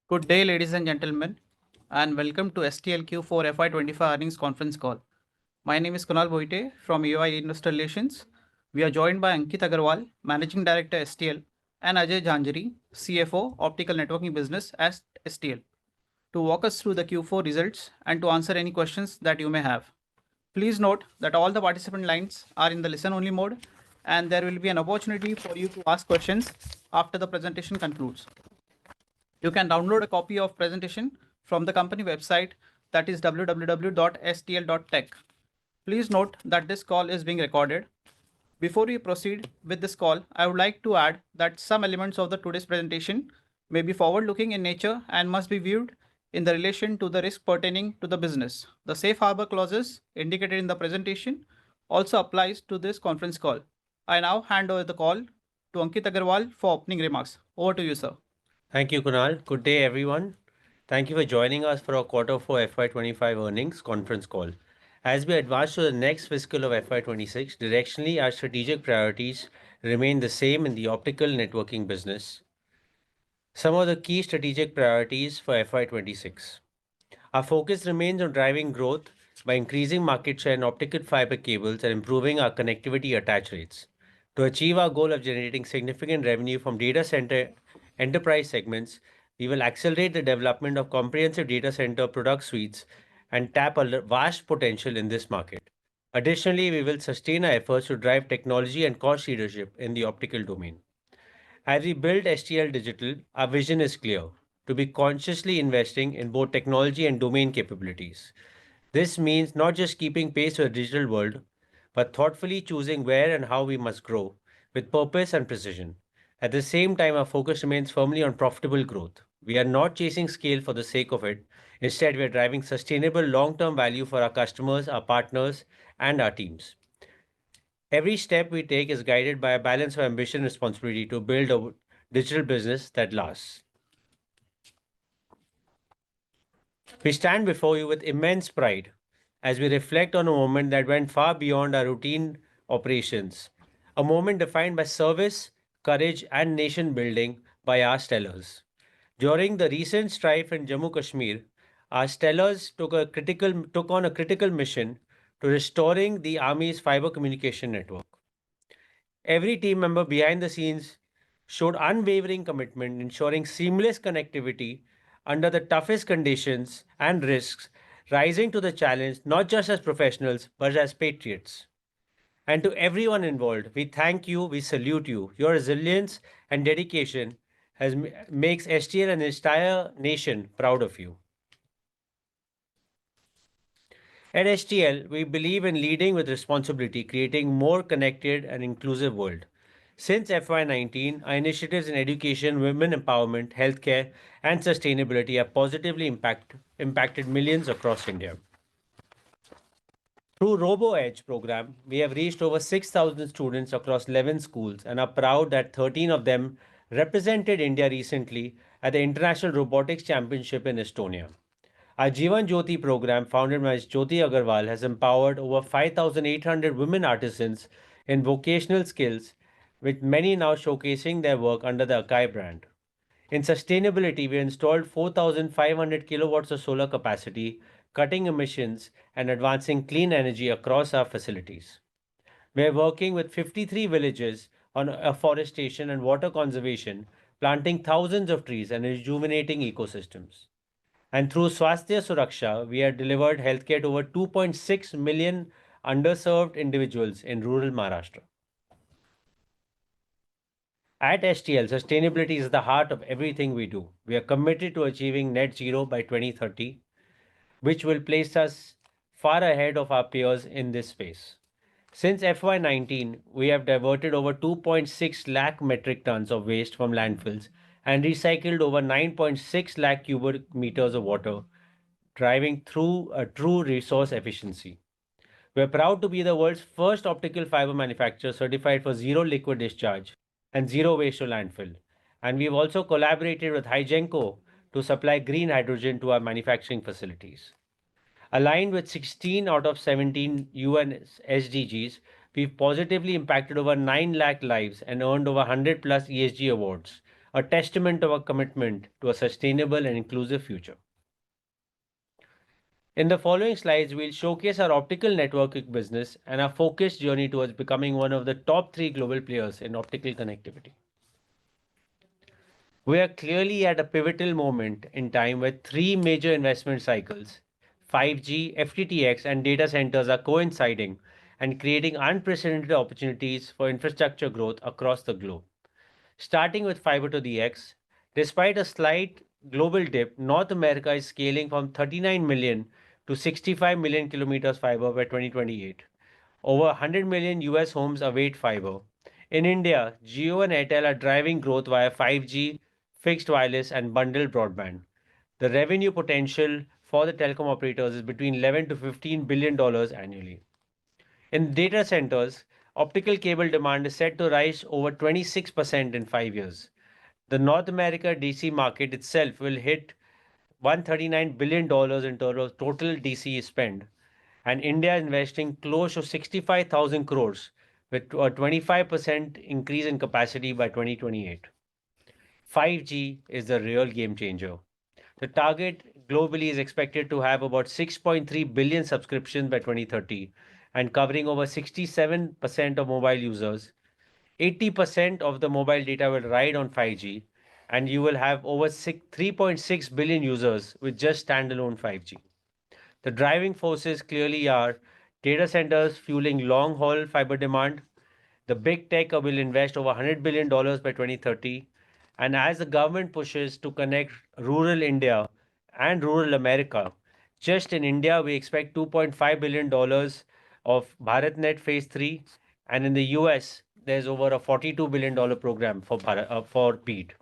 Good day, ladies and gentlemen, and welcome to STL Q4FY25 earnings conference call. My name is Kunal Boite from UI Investor Relations. We are joined by Ankit Agarwal, Managing Director STL, and Ajay Jhanjari, CFO, Optical Networking Business at STL, to walk us through the Q4 results and to answer any questions that you may have. Please note that all the participant lines are in the listen-only mode, and there will be an opportunity for you to ask questions after the presentation concludes. You can download a copy of presentation from the company website, that is www.stl.tech. Please note that this call is being recorded. Before we proceed with this call, I would like to add that some elements of the today's presentation may be forward-looking in nature and must be viewed in the relation to the risk pertaining to the business. The safe harbor clauses indicated in the presentation also applies to this conference call. I now hand over the call to Ankit Agarwal for opening remarks. Over to you, sir. Thank you, Kunal. Good day, everyone. Thank you for joining us for our Q4 FY25 earnings conference call. As we advance to the next fiscal of FY26, directionally, our strategic priorities remain the same in the optical networking business. Some of the key strategic priorities for FY26. Our focus remains on driving growth by increasing market share in optical fiber cables and improving our connectivity attach rates. To achieve our goal of generating significant revenue from data center enterprise segments, we will accelerate the development of comprehensive data center product suites and tap a vast potential in this market. Additionally, we will sustain our efforts to drive technology and cost leadership in the optical domain. As we build STL Digital, our vision is clear: to be consciously investing in both technology and domain capabilities. This means not just keeping pace with the digital world, but thoughtfully choosing where and how we must grow with purpose and precision. At the same time, our focus remains firmly on profitable growth. We are not chasing scale for the sake of it. Instead, we are driving sustainable long-term value for our customers, our partners, and our teams. Every step we take is guided by a balance of ambition and responsibility to build a digital business that lasts. We stand before you with immense pride as we reflect on a moment that went far beyond our routine operations, a moment defined by service, courage, and nation building by our stellars. During the recent strife in Jammu Kashmir, our stellars took on a critical mission to restoring the Army's fiber communication network. Every team member behind the scenes showed unwavering commitment, ensuring seamless connectivity under the toughest conditions and risks, rising to the challenge not just as professionals but as patriots. And to everyone involved, we thank you, we salute you. Your resilience and dedication makes STL and the entire nation proud of you. At STL, we believe in leading with responsibility, creating more connected and inclusive world. Since FY19, our initiatives in education, women empowerment, healthcare, and sustainability have positively impacted millions across India. Through RoboEdge program, we have reached over 6,000 students across 11 schools and are proud that 13 of them represented India recently at the International Robotics Championship in Estonia. Our Jeevan Jyoti program, founded by Jyoti Agarwal, has empowered over 5,800 women artisans in vocational skills, with many now showcasing their work under the Akai brand. In sustainability, we installed 4,500 kilowatts of solar capacity, cutting emissions and advancing clean energy across our facilities. We are working with 53 villages on afforestation and water conservation, planting thousands of trees and rejuvenating ecosystems. And through Swasthya Suraksha, we have delivered healthcare to over 2.6 million underserved individuals in rural Maharashtra. At STL, sustainability is the heart of everything we do. We are committed to achieving net zero by 2030, which will place us far ahead of our peers in this space. Since FY19, we have diverted over 2.6 lakh metric tons of waste from landfills and recycled over 9.6 lakh cubic meters of water, driving through a true resource efficiency. We are proud to be the world's first optical fiber manufacturer certified for zero liquid discharge and zero waste to landfill. And we've also collaborated with Hygenco to supply green hydrogen to our manufacturing facilities. Aligned with 16 out of 17 UN SDGs, we've positively impacted over 9 lakh lives and earned over 100 plus ESG awards, a testament of our commitment to a sustainable and inclusive future. In the following slides, we'll showcase our optical networking business and our focused journey towards becoming one of the top 3 global players in optical connectivity. We are clearly at a pivotal moment in time where three major investment cycles, 5G, FTTX, and data centers are coinciding and creating unprecedented opportunities for infrastructure growth across the globe. Starting with fiber to the X, despite a slight global dip, North America is scaling from 39 million to 65 million kilometers fiber by 2028. Over 100 million US homes await fiber. In India, Jio and Airtel are driving growth via 5G, fixed wireless, and bundled broadband. The revenue potential for the telecom operators is between 11 to 15 billion dollars annually. In data centers, optical cable demand is set to rise over 26% in 5 years. The North America DC market itself will hit $139 billion in total DC spend, and India is investing close to 65,000 crores with a 25% increase in capacity by 2028. 5G is the real game changer. The target globally is expected to have about 6.3 billion subscriptions by 2030 and covering over 67% of mobile users. 80% of the mobile data will ride on 5G, and you will have over 3.6 billion users with just standalone 5G. The driving forces clearly are data centers fueling long haul fiber demand. The big tech will invest over $100 billion by 2030. And as the government pushes to connect rural India and rural America, just in India, we expect $2.5 billion of BharatNet Phase 3. And in the US, there's over a $42 billion program for BEAD.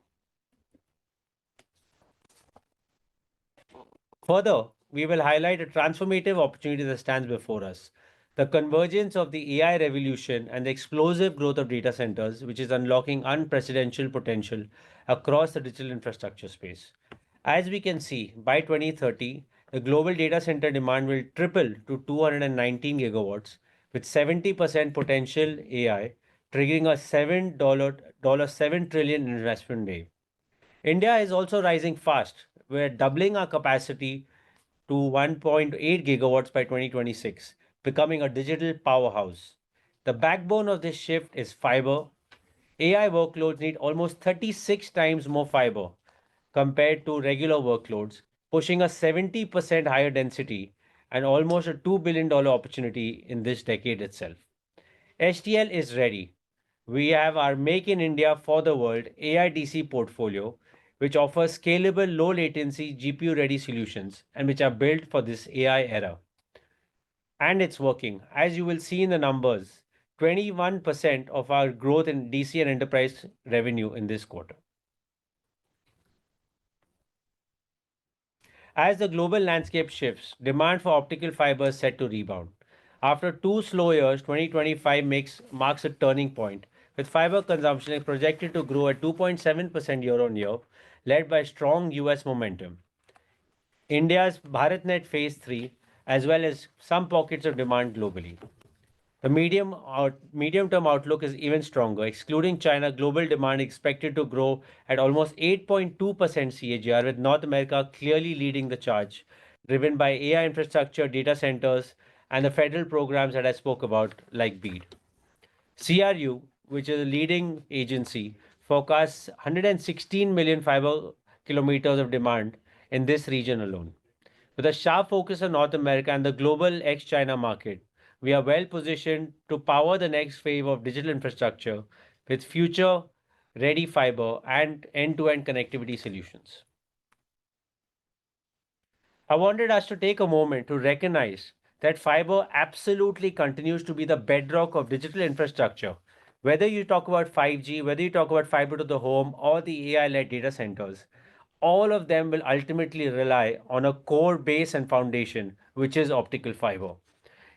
Further, we will highlight a transformative opportunity that stands before us. The convergence of the AI revolution and the explosive growth of data centers, which is unlocking unprecedented potential across the digital infrastructure space. As we can see, by 2030, the global data center demand will triple to 219 gigawatts, with 70% potential AI, triggering a $7 trillion investment wave. India is also rising fast. We're doubling our capacity to 1.8 gigawatts by 2026, becoming a digital powerhouse. The backbone of this shift is fiber. AI workloads need almost 36 times more fiber compared to regular workloads, pushing a 70% higher density and almost a $2 billion opportunity in this decade itself. STL is ready. We have our Make in India for the World AIDC portfolio, which offers scalable, low latency, GPU ready solutions and which are built for this AI era. And it's working. As you will see in the numbers, 21% of our growth in DC and enterprise revenue in this quarter. As the global landscape shifts, demand for optical fiber is set to rebound. After 2 slow years, 2025 marks a turning point, with fiber consumption projected to grow at 2.7% year on year, led by strong US momentum. India's BharatNet Phase 3, as well as some pockets of demand globally. The medium-term outlook is even stronger. Excluding China, global demand expected to grow at almost 8.2% CAGR, with North America clearly leading the charge, driven by AI infrastructure, data centers, and the federal programs that I spoke about, like BEAD. CRU, which is a leading agency, forecasts 116 million fiber kilometers of demand in this region alone. With a sharp focus on North America and the global ex-China market, we are well positioned to power the next wave of digital infrastructure with future-ready fiber and end-to-end connectivity solutions. I wanted us to take a moment to recognize that fiber absolutely continues to be the bedrock of digital infrastructure. Whether you talk about 5G, whether you talk about fiber to the home, or the AI-led data centers, all of them will ultimately rely on a core base and foundation, which is optical fiber.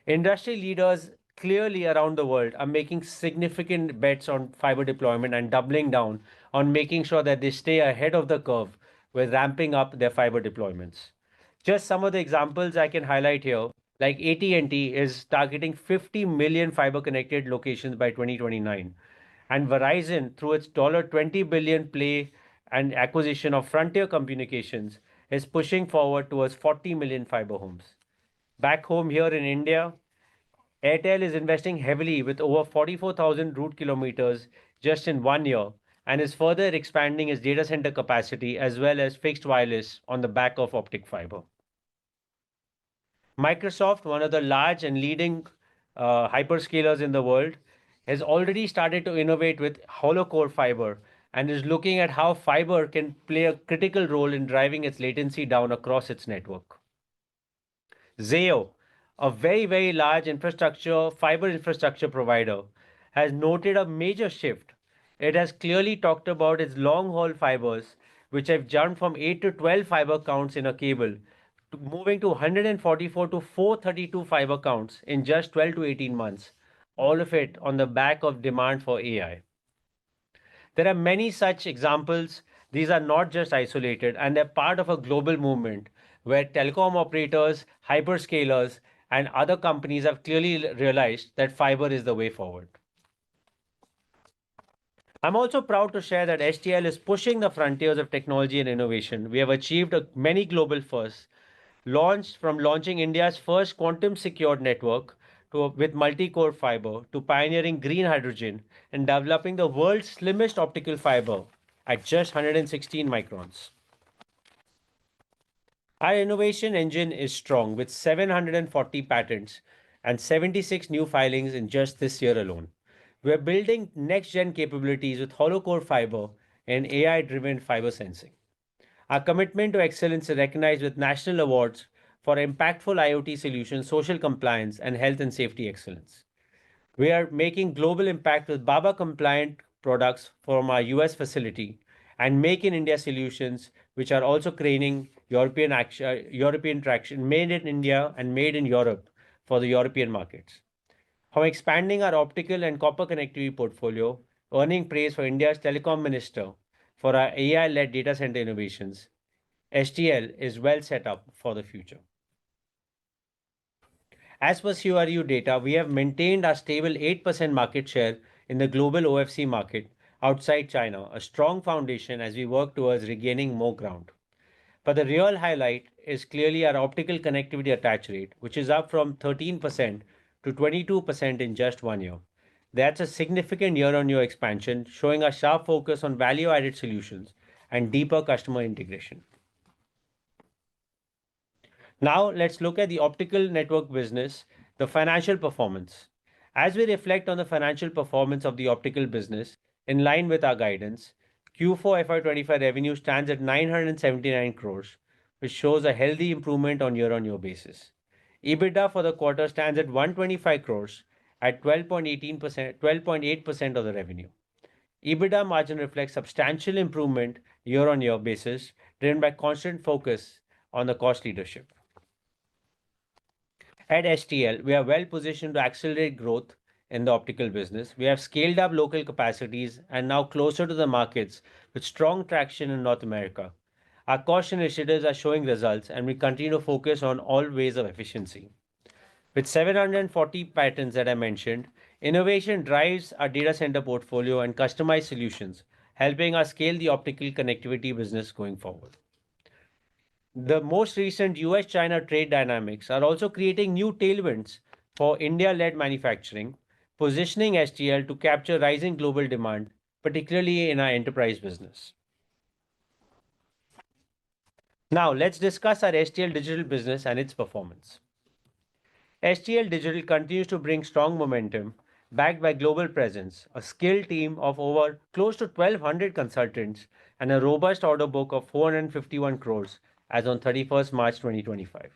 Industry leaders clearly around the world are making significant bets on fiber deployment and doubling down on making sure that they stay ahead of the curve with ramping up their fiber deployments. Just some of the examples I can highlight here, like AT&T is targeting 50 million fiber connected locations by 2029, and Verizon through its $20 billion play and acquisition of Frontier Communications is pushing forward towards 40 million fiber homes. Back home here in India, Airtel is investing heavily with over 44,000 route kilometers just in 1 year and is further expanding its data center capacity as well as fixed wireless on the back of optic fiber. Microsoft, one of the large and leading hyperscalers in the world, has already started to innovate with hollow core fiber and is looking at how fiber can play a critical role in driving its latency down across its network. Zayo, a very large fiber infrastructure provider, has noted a major shift. It has clearly talked about its long haul fibers, which have jumped from 8 to 12 fiber counts in a cable, to moving to 144 to 432 fiber counts in just 12 to 18 months, all of it on the back of demand for AI. There are many such examples. These are not just isolated, and they're part of a global movement where telecom operators, hyperscalers, and other companies have clearly realized that fiber is the way forward. I'm also proud to share that STL is pushing the frontiers of technology and innovation. We have achieved many global firsts, launching India's first quantum secured network with multi-core fiber to pioneering green hydrogen and developing the world's slimmest optical fiber at just 116 microns. Our innovation engine is strong with 740 patents and 76 new filings in just this year alone. We're building next-gen capabilities with hollow core fiber and AI-driven fiber sensing. Our commitment to excellence is recognized with national awards for impactful IoT solutions, social compliance, and health and safety excellence. We are making global impact with BABA compliant products from our US facility and Make in India solutions, which are also creating European traction, made in India and made in Europe for the European markets. From expanding our optical and copper connectivity portfolio, earning praise for India's telecom minister for our AI-led data center innovations, STL is well set up for the future. As per CRU data, we have maintained our stable 8% market share in the global OFC market outside China, a strong foundation as we work towards regaining more ground. But the real highlight is clearly our optical connectivity attach rate, which is up from 13% to 22% in just 1 year. That's a significant year-on-year expansion, showing a sharp focus on value-added solutions and deeper customer integration. Now let's look at the optical network business, the financial performance. As we reflect on the financial performance of the optical business, in line with our guidance, Q4 FY25 revenue stands at 979 crores, which shows a healthy improvement on year-on-year basis. EBITDA for the quarter stands at 125 crores at 12.8% of the revenue. EBITDA margin reflects substantial improvement year-on-year basis, driven by constant focus on the cost leadership. At STL, we are well positioned to accelerate growth in the optical business. We have scaled up local capacities and now closer to the markets with strong traction in North America. Our cost initiatives are showing results, and we continue to focus on all ways of efficiency. With 740 patents that I mentioned, innovation drives our data center portfolio and customized solutions, helping us scale the optical connectivity business going forward. The most recent US-China trade dynamics are also creating new tailwinds for India-led manufacturing, positioning STL to capture rising global demand, particularly in our enterprise business. Now, let's discuss our STL digital business and its performance. STL Digital continues to bring strong momentum, backed by global presence, a skilled team of over close to 1,200 consultants, and a robust order book of 451 crores as on 31st March 2025.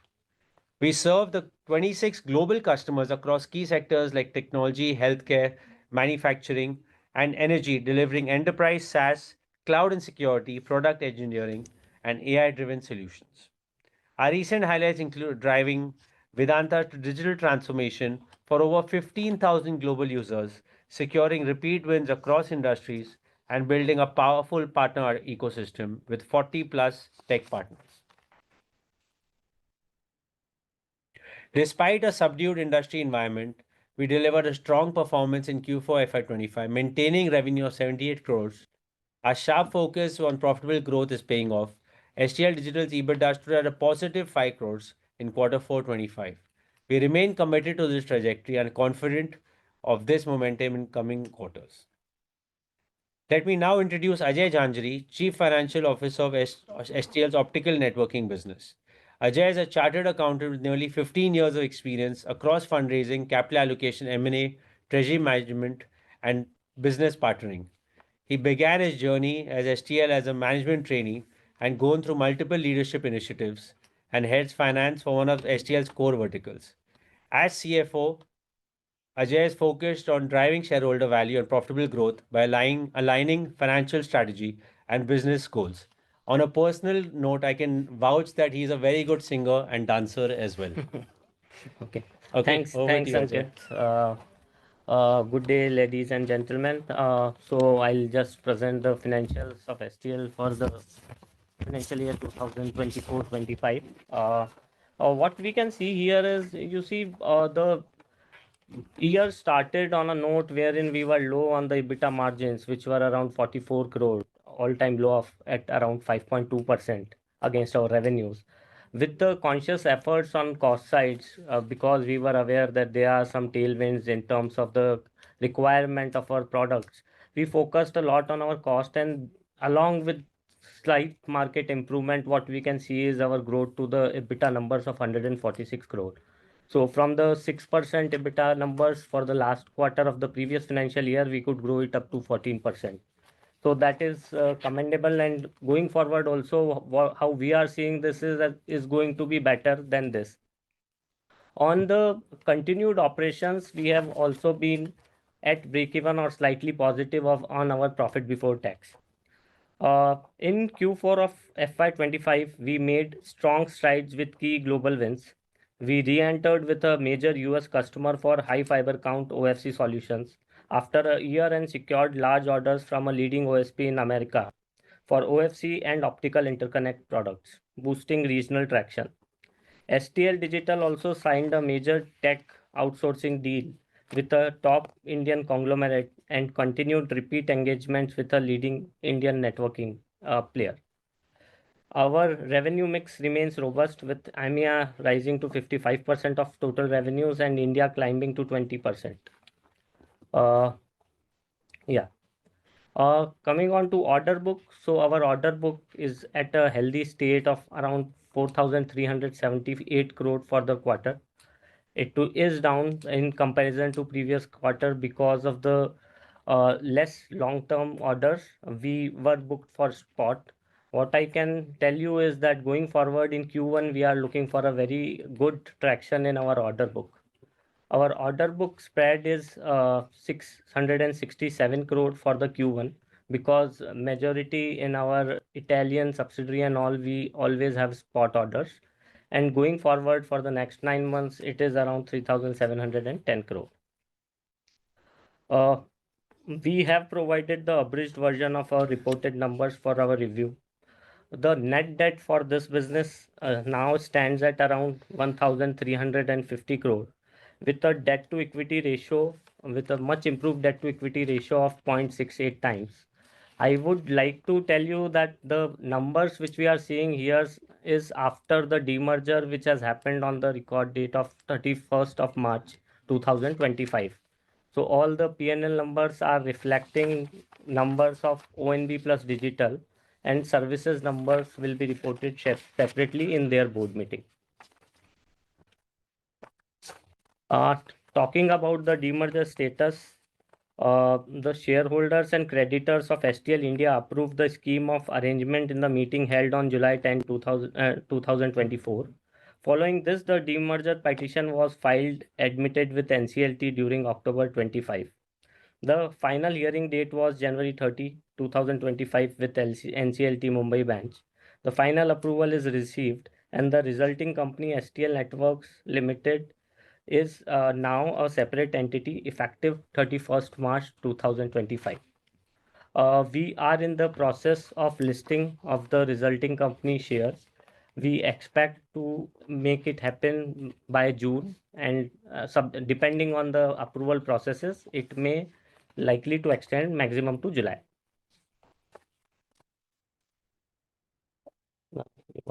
We serve the 26 global customers across key sectors like technology, healthcare, manufacturing, and energy, delivering enterprise SaaS, cloud and security, product engineering, and AI-driven solutions. Our recent highlights include driving Vedanta to digital transformation for over 15,000 global users, securing repeat wins across industries, and building a powerful partner ecosystem with 40 plus tech partners. Despite a subdued industry environment, we delivered a strong performance in Q4 FY25, maintaining revenue of 78 crores Our sharp focus on profitable growth is paying off. STL Digital's EBITDA stood at a positive 5 crores in Q4 25. We remain committed to this trajectory and confident of this momentum in coming quarters. Let me now introduce Ajay Jhanjari, Chief Financial Officer of STL's Optical Networking business. Ajay is a chartered accountant with nearly 15 years of experience across fundraising, capital allocation, M&A, treasury management, and business partnering. He began his journey as STL as a management trainee and gone through multiple leadership initiatives and heads finance for one of STL's core verticals. As CFO, Ajay is focused on driving shareholder value and profitable growth by aligning financial strategy and business goals. On a personal note, I can vouch that he is a very good singer and dancer as well. Okay. Okay, Thanks, over to thanks, you, Ajay. Ankit. Good day, ladies and gentlemen. So I'll just present the financials of STL for the financial year 2024-25. What we can see here is, you see, the year started on a note wherein we were low on the EBITDA margins, which were around 44 crore, all-time low of at around 5.2% against our revenues. With the conscious efforts on cost sides, because we were aware that there are some tailwinds in terms of the requirement of our products, we focused a lot on our cost, and along with slight market improvement, what we can see is our growth to the EBITDA numbers of 146 crore. So from the 6% EBITDA numbers for the last quarter of the previous financial year, we could grow it up to 14%. So that is commendable, and going forward also, how we are seeing this is that is going to be better than this. On the continued operations, we have also been at break-even or slightly positive on our profit before tax. In Q4 of FY25, we made strong strides with key global wins. We re-entered with a major US customer for high fiber count OFC solutions after a year and secured large orders from a leading OSP in America for OFC and optical interconnect products, boosting regional traction. STL Digital also signed a major tech outsourcing deal with a top Indian conglomerate and continued repeat engagements with a leading Indian networking player. Our revenue mix remains robust, with EMEA rising to 55% of total revenues and India climbing to 20%. Yeah. Coming on to order book, so our order book is at a healthy state of around 4,378 crore for the quarter. It too is down in comparison to previous quarter because of the less long-term orders we were booked for spot. What I can tell you is that going forward in Q1, we are looking for a very good traction in our order book. Our order book spread is 667 crore for the Q1, because majority in our Italian subsidiary and all, we always have spot orders. And going forward for the next 9 months, it is around 3,710 crore. We have provided the abridged version of our reported numbers for our review. The net debt for this business now stands at around 1,350 crore, with a debt to equity ratio, with a much improved debt to equity ratio of 0.68 times. I would like to tell you that the numbers which we are seeing here is after the demerger, which has happened on the record date of 31st of March 2025. So all the P&L numbers are reflecting numbers of ONB plus digital, and services numbers will be reported separately in their board meeting. Talking about the demerger status, the shareholders and creditors of STL India approved the scheme of arrangement in the meeting held on July 10, 2024. Following this, the demerger petition was filed, admitted with NCLT during October 25. The final hearing date was January 30, 2025 with NCLT Mumbai bench. The final approval is received, and the resulting company STL Networks Limited is now a separate entity effective 31st March 2025. We are in the process of listing of the resulting company shares. We expect to make it happen by June, and depending on the approval processes, it may likely to extend maximum to July.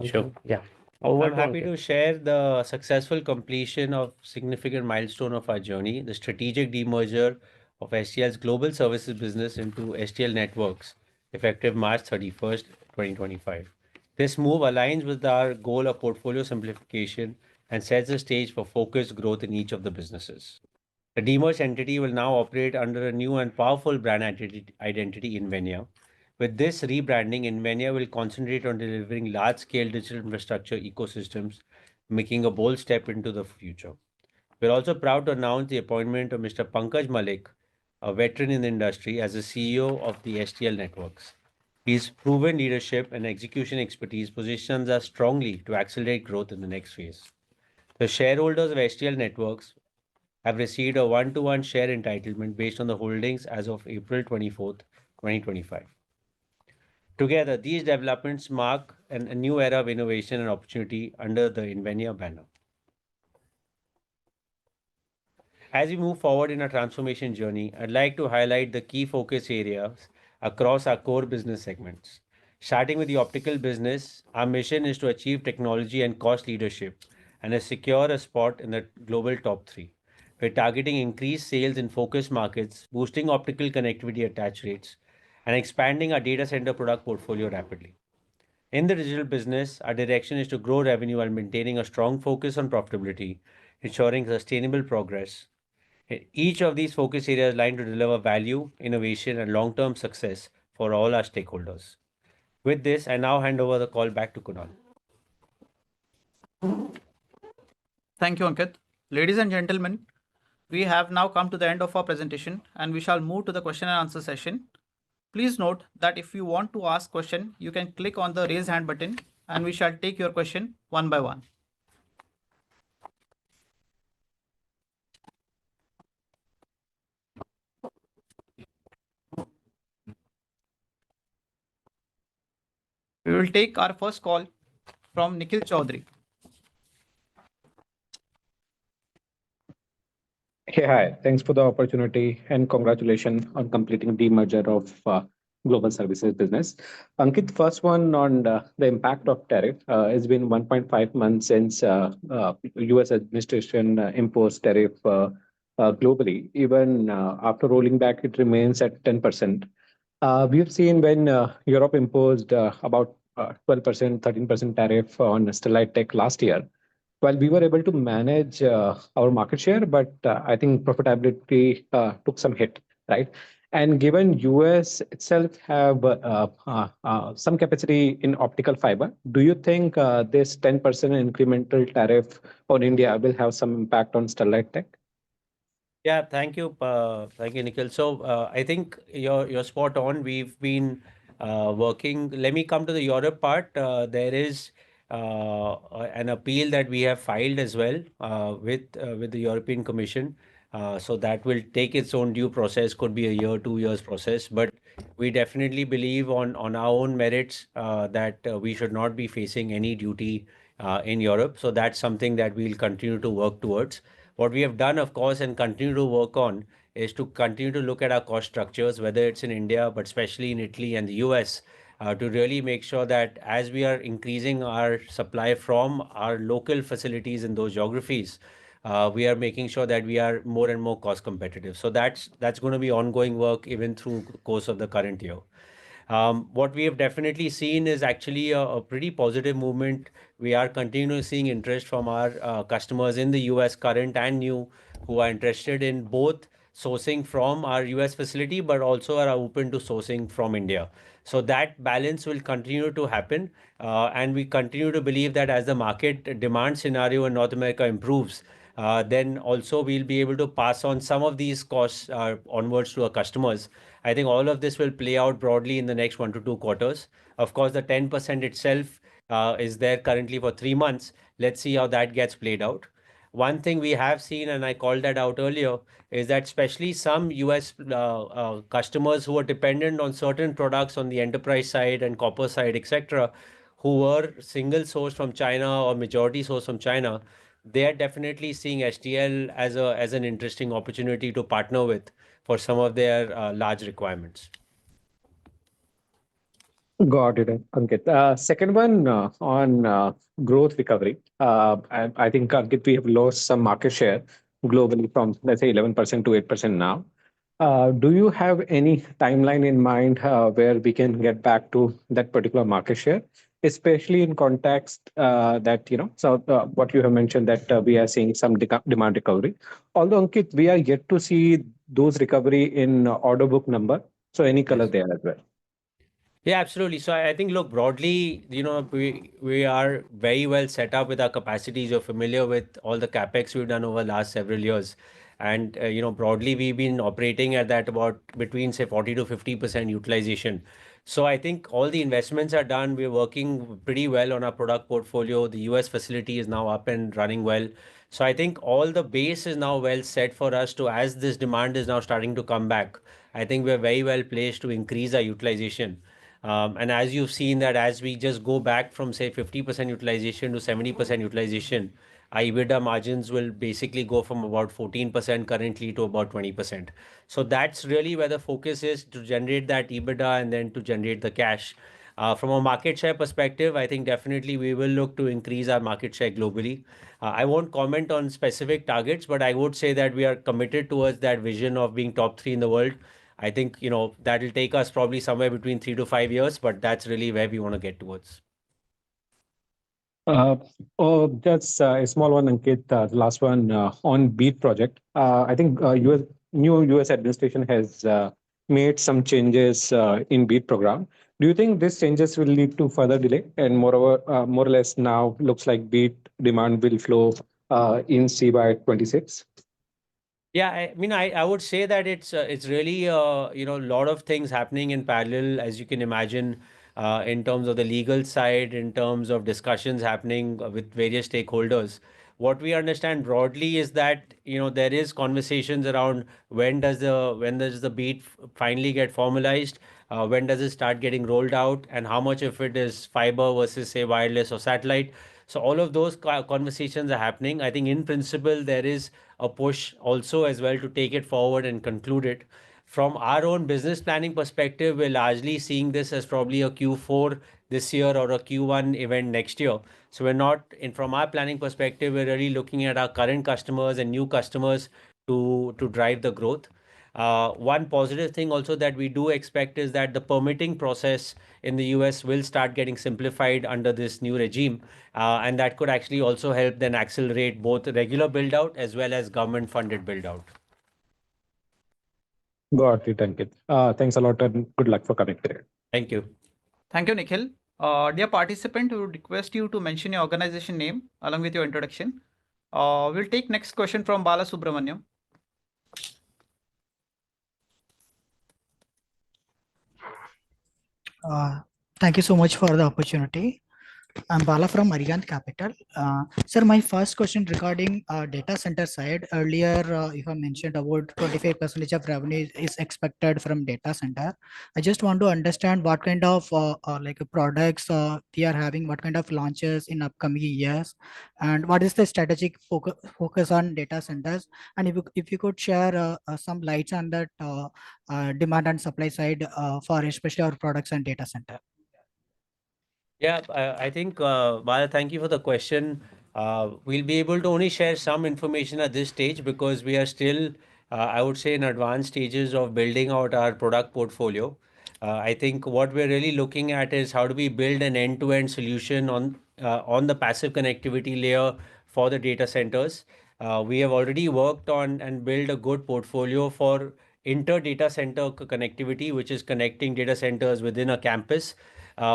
Sure. Yeah. Over I'm to happy Ankit. to share the successful completion of significant milestone of our journey, the strategic demerger of STL's global services business into STL Networks, effective March 31st, 2025. This move aligns with our goal of portfolio simplification and sets the stage for focused growth in each of the businesses. The demerged entity will now operate under a new and powerful brand identity Invenia. With this rebranding, Invenia will concentrate on delivering large-scale digital infrastructure ecosystems, making a bold step into the future. We're also proud to announce the appointment of Mr. Pankaj Malik, a veteran in the industry, as the CEO of the STL Networks. His proven leadership and execution expertise positions us strongly to accelerate growth in the next phase. The shareholders of STL Networks have received a one-to-one share entitlement based on the holdings as of April 24th, 2025. Together, these developments mark a new era of innovation and opportunity under the Invenia banner. As we move forward in our transformation journey, I'd like to highlight the key focus areas across our core business segments. Starting with the optical business, our mission is to achieve technology and cost leadership and secure a spot in the global top three. We're targeting increased sales in focus markets, boosting optical connectivity attach rates, and expanding our data center product portfolio rapidly. In the digital business, our direction is to grow revenue while maintaining a strong focus on profitability, ensuring sustainable progress. Each of these focus areas aligned to deliver value, innovation, and long-term success for all our stakeholders. With this, I now hand over the call back to Kunal. Thank you, Ankit. Ladies and gentlemen, we have now come to the end of our presentation and we shall move to the question and answer session. Please note that if you want to ask question, you can click on the raise hand button and we shall take your question one by one. We will take our first call from Nikhil Chaudhary. Hey, hi. Thanks for the opportunity and congratulations on completing the merger of global services business. Ankit, first one on the impact of tariff. It's been 1.5 months since US administration imposed tariff globally. Even after rolling back, it remains at 10%. We've seen when Europe imposed about 12%, 13% tariff on Stellite Tech last year. Well, we were able to manage our market share, but I think profitability took some hit, right? And given US itself have some capacity in optical fiber, do you think this 10% incremental tariff on India will have some impact on Sterlite Tech? Yeah, thank you, Nikhil. So I think you're spot on. We've been working. Let me come to the Europe part. There is an appeal that we have filed as well with the European Commission. So that will take its own due process. Could be a year, 2 years process. But we definitely believe on our own merits that we should not be facing any duty in Europe. So that's something that we'll continue to work towards. What we have done, of course, and continue to work on is to continue to look at our cost structures, whether it's in India, but especially in Italy and the US, to really make sure that as we are increasing our supply from our local facilities in those geographies, we are making sure that we are more and more cost competitive. So that's going to be ongoing work even through the course of the current year. What we have definitely seen is actually a pretty positive movement. We are continuing seeing interest from our customers in the US, current and new, who are interested in both sourcing from our US facility, but also are open to sourcing from India. So that balance will continue to happen. And we continue to believe that as the market demand scenario in North America improves, then also we'll be able to pass on some of these costs onwards to our customers. I think all of this will play out broadly in the next 1 to 2 quarters. Of course, the 10% itself is there currently for 3 months. Let's see how that gets played out. One thing we have seen, and I called that out earlier, is that especially some US customers who are dependent on certain products on the enterprise side and copper side, etc., who were single source from China or majority source from China, they are definitely seeing STL as an interesting opportunity to partner with for some of their large requirements. Got it, Ankit. Second one on growth recovery. I think, Ankit, we have lost some market share globally from, let's say, 11% to 8% now. Do you have any timeline in mind where we can get back to that particular market share, especially in context that, so what you have mentioned that we are seeing some demand recovery. Although, Ankit, we are yet to see those recovery in order book number. So any color Yes. there as well. Yeah, absolutely. So I think, look, broadly, we are very well set up with our capacities. You're familiar with all the capex we've done over the last several years, and broadly, we've been operating at that about between say 40 to 50% utilization. So I think all the investments are done. We're working pretty well on our product portfolio. The US facility is now up and running well. So I think all the base is now well set for us to, as this demand is now starting to come back, I think we're very well placed to increase our utilization. And as you've seen that as we just go back from say 50% utilization to 70% utilization, our EBITDA margins will basically go from about 14% currently to about 20%. So that's really where the focus is, to generate that EBITDA and then to generate the cash. From a market share perspective, I think definitely we will look to increase our market share globally. I won't comment on specific targets, but I would say that we are committed towards that vision of being top three in the world. I think, that'll take us probably somewhere between 3 to 5 years, but that's really where we want to get towards. Uh, just a small one, Ankit. The last one on BEAT project. I think new US administration has made some changes in BEAT program. Do you think these changes will lead to further delay? And moreover, more or less now looks like BEAT demand will flow in CY 26. Yeah, I mean, I would say that it's really a lot of things happening in parallel, as you can imagine, in terms of the legal side, in terms of discussions happening with various stakeholders. What we understand broadly is that there is conversations around when does the beat finally get formalized, when does it start getting rolled out, and how much of it is fiber versus say wireless or satellite. So all of those conversations are happening. I think in principle there is a push also as well to take it forward and conclude it. From our own business planning perspective, we're largely seeing this as probably a Q4 this year or a Q1 event next year. So we're not in from our planning perspective, we're really looking at our current customers and new customers to drive the growth. One positive thing also that we do expect is that the permitting process in the US will start getting simplified under this new regime, and that could actually also help then accelerate both regular build out as well as government funded build out. Got it, Ankit. Thanks a lot and good luck for connecting. Thank you. Thank you, Nikhil. Dear participant, we would request you to mention your organization name along with your introduction. We'll take next question from Bala Subramaniam. Thank you so much for the opportunity. I'm Bala from Arihant Capital. Sir, my first question regarding data center side. Earlier, you have mentioned about 25% of revenue is expected from data center. I just want to understand what kind of products we are having, what kind of launches in upcoming years, and what is the strategic focus on data centers. And if you could share some lights on that demand and supply side for especially our products and data center. Yeah, I think, Bala, thank you for the question. We'll be able to only share some information at this stage because we are still, I would say, in advanced stages of building out our product portfolio. I think what we're really looking at is how do we build an end-to-end solution on the passive connectivity layer for the data centers. We have already worked on and built a good portfolio for inter-data center connectivity, which is connecting data centers within a campus.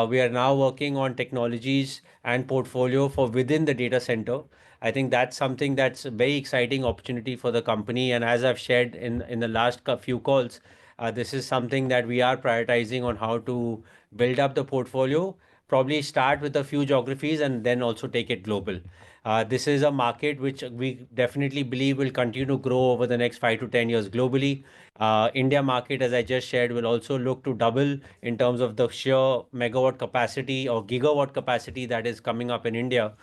We are now working on technologies and portfolio for within the data center. I think that's something that's a very exciting opportunity for the company. And as I've shared in the last few calls, this is something that we are prioritizing on how to build up the portfolio, probably start with a few geographies and then also take it global. This is a market which we definitely believe will continue to grow over the next 5 to 10 years globally. India market, as I just shared, will also look to double in terms of the sheer megawatt capacity or gigawatt capacity that is coming up in India.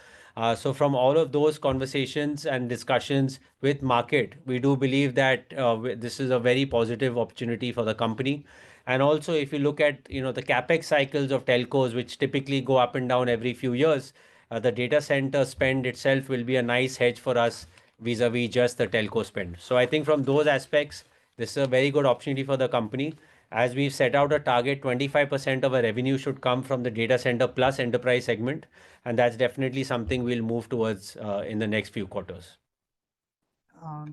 So from all of those conversations and discussions with market, we do believe that this is a very positive opportunity for the company. And also, if you look at the capex cycles of telcos, which typically go up and down every few years, the data center spend itself will be a nice hedge for us vis-a-vis just the telco spend. So I think from those aspects, this is a very good opportunity for the company. As we've set out a target, 25% of our revenue should come from the data center plus enterprise segment, and that's definitely something we'll move towards in the next few quarters.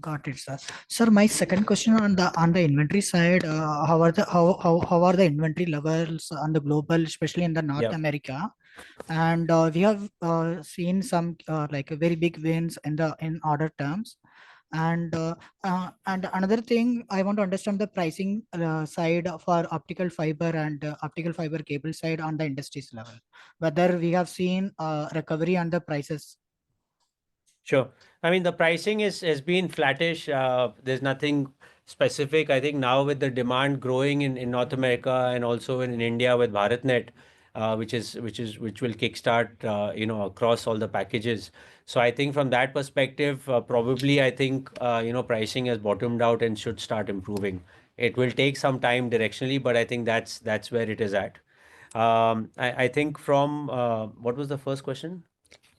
Got it, sir. Sir, my second question on the inventory side, how are the inventory levels on the global, especially in the North Yeah. America? And we have seen some like very big wins in order terms. And another thing, I want to understand the pricing side for optical fiber and optical fiber cable side on the industries level, whether we have seen recovery on the prices. Sure. I mean, the pricing has been flattish. There's nothing specific. I think now with the demand growing in North America and also in India with BharatNet, which will kickstart across all the packages. So I think from that perspective, probably I think pricing has bottomed out and should start improving. It will take some time directionally, but I think that's where it is at. I think from what was the first question?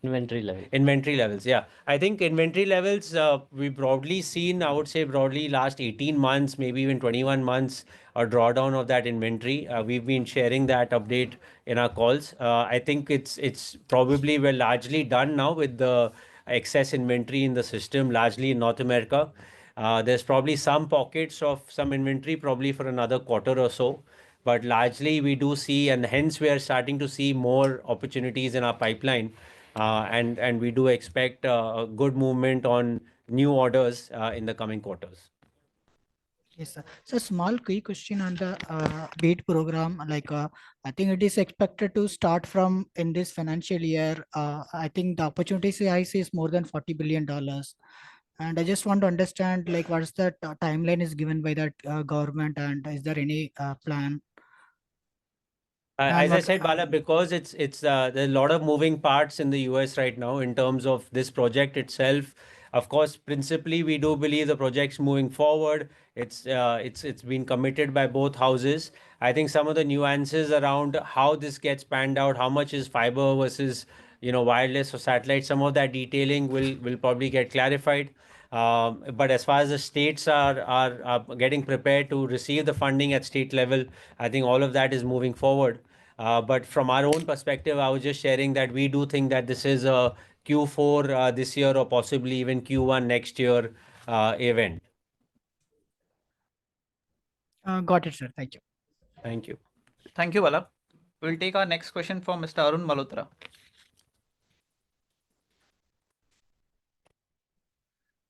Inventory level. Inventory levels, yeah. I think inventory levels, we've broadly seen, I would say broadly last 18 months, maybe even 21 months, a drawdown of that inventory. We've been sharing that update in our calls. I think it's probably we're largely done now with the excess inventory in the system, largely in North America. There's probably some pockets of some inventory, probably for another quarter or so. But largely we do see, and hence we are starting to see more opportunities in our pipeline. And we do expect a good movement on new orders in the coming quarters. Yes, sir. So small key question on the BEAD program, like I think it is expected to start from in this financial year. I think the opportunity I see is more than $40 billion. And I just want to understand like what's the timeline is given by that government, and is there any plan? And As I what said, Bala, because it's there are a lot of moving parts in the US right now in terms of this project itself. Of course, principally we do believe the project's moving forward. It's been committed by both houses. I think some of the nuances around how this gets panned out, how much is fiber versus wireless or satellite, some of that detailing will probably get clarified. But as far as the states are getting prepared to receive the funding at state level, I think all of that is moving forward. But from our own perspective, I was just sharing that we do think that this is a Q4 this year or possibly even Q1 next year event. got it, sir. Thank you. Thank you. Thank you, Vallabh. We'll take our next question from Mr. Arun Malhotra.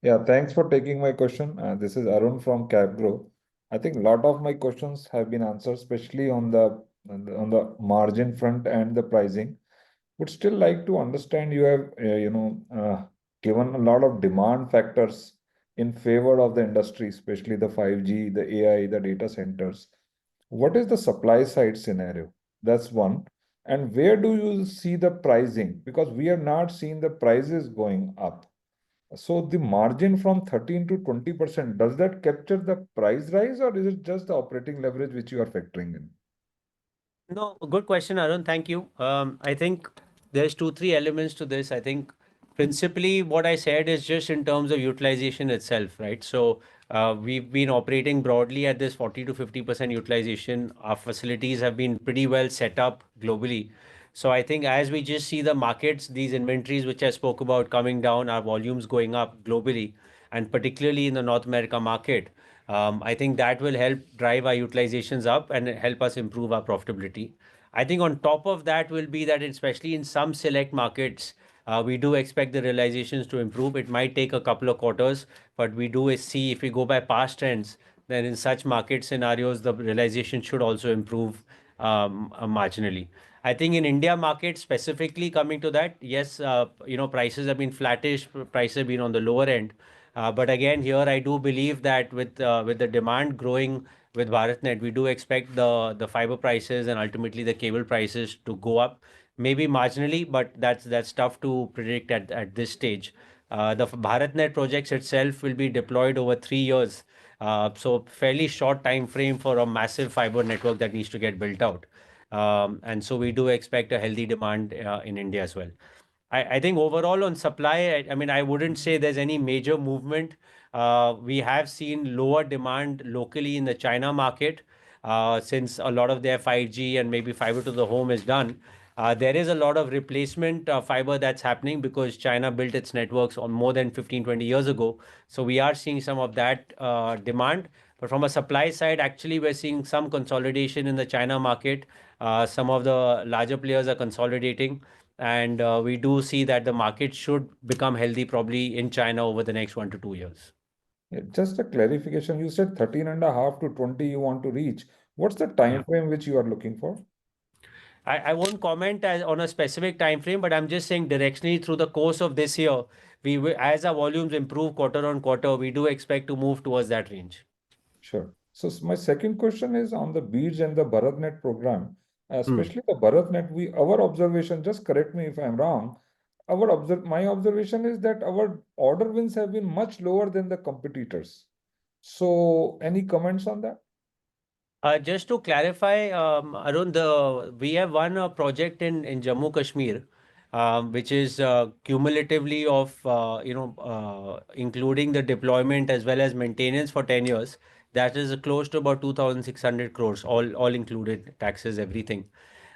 Yeah, thanks for taking my question. This is Arun from CapGrow. I think a lot of my questions have been answered, especially on the margin front and the pricing. Would still like to understand, you have given a lot of demand factors in favor of the industry, especially the 5G, the AI, the data centers. What is the supply side scenario? That's one. And where do you see the pricing? Because we have not seen the prices going up. So the margin from 13 to 20%, does that capture the price rise, or is it just the operating leverage which you are factoring in? No, good question, Arun. Thank you. I think there's two, three elements to this. I think principally what I said is just in terms of utilization itself, right? So we've been operating broadly at this 40 to 50% utilization. Our facilities have been pretty well set up globally. So I think as we just see the markets, these inventories which I spoke about coming down, our volumes going up globally, and particularly in the North America market, I think that will help drive our utilizations up and help us improve our profitability. I think on top of that will be that especially in some select markets, we do expect the realizations to improve. It might take a couple of quarters, but we do see if we go by past trends, then in such market scenarios, the realization should also improve marginally. I think in India market specifically coming to that, yes, prices have been flattish, prices have been on the lower end. But again, here I do believe that with the demand growing with BharatNet, we do expect the fiber prices and ultimately the cable prices to go up, maybe marginally, but that's tough to predict at this stage. The BharatNet projects itself will be deployed over 3 years. So fairly short time frame for a massive fiber network that needs to get built out. And so we do expect a healthy demand in India as well. I think overall on supply, I mean, I wouldn't say there's any major movement. We have seen lower demand locally in the China market since a lot of their 5G and maybe fiber to the home is done. There is a lot of replacement fiber that's happening because China built its networks on more than 15, 20 years ago. So we are seeing some of that demand. But from a supply side, actually, we're seeing some consolidation in the China market. Some of the larger players are consolidating. And we do see that the market should become healthy probably in China over the next 1 to 2 years. Yeah, just a clarification, you said 13.5 to 20 you want to reach. What's the time frame which you are looking for? I won't comment on a specific time frame, but I'm just saying directionally through the course of this year, as our volumes improve quarter on quarter, we do expect to move towards that range. Sure. So my second question is on the BEADS and the BharatNet program, Hmm. especially the BharatNet. Our observation, just correct me if I'm wrong, my observation is that our order wins have been much lower than the competitors. So any comments on that? Just to clarify, Arun, we have won a project in Jammu Kashmir, which is cumulatively of including the deployment as well as maintenance for 10 years. That is close to about 2,600 crores, all included, taxes, everything.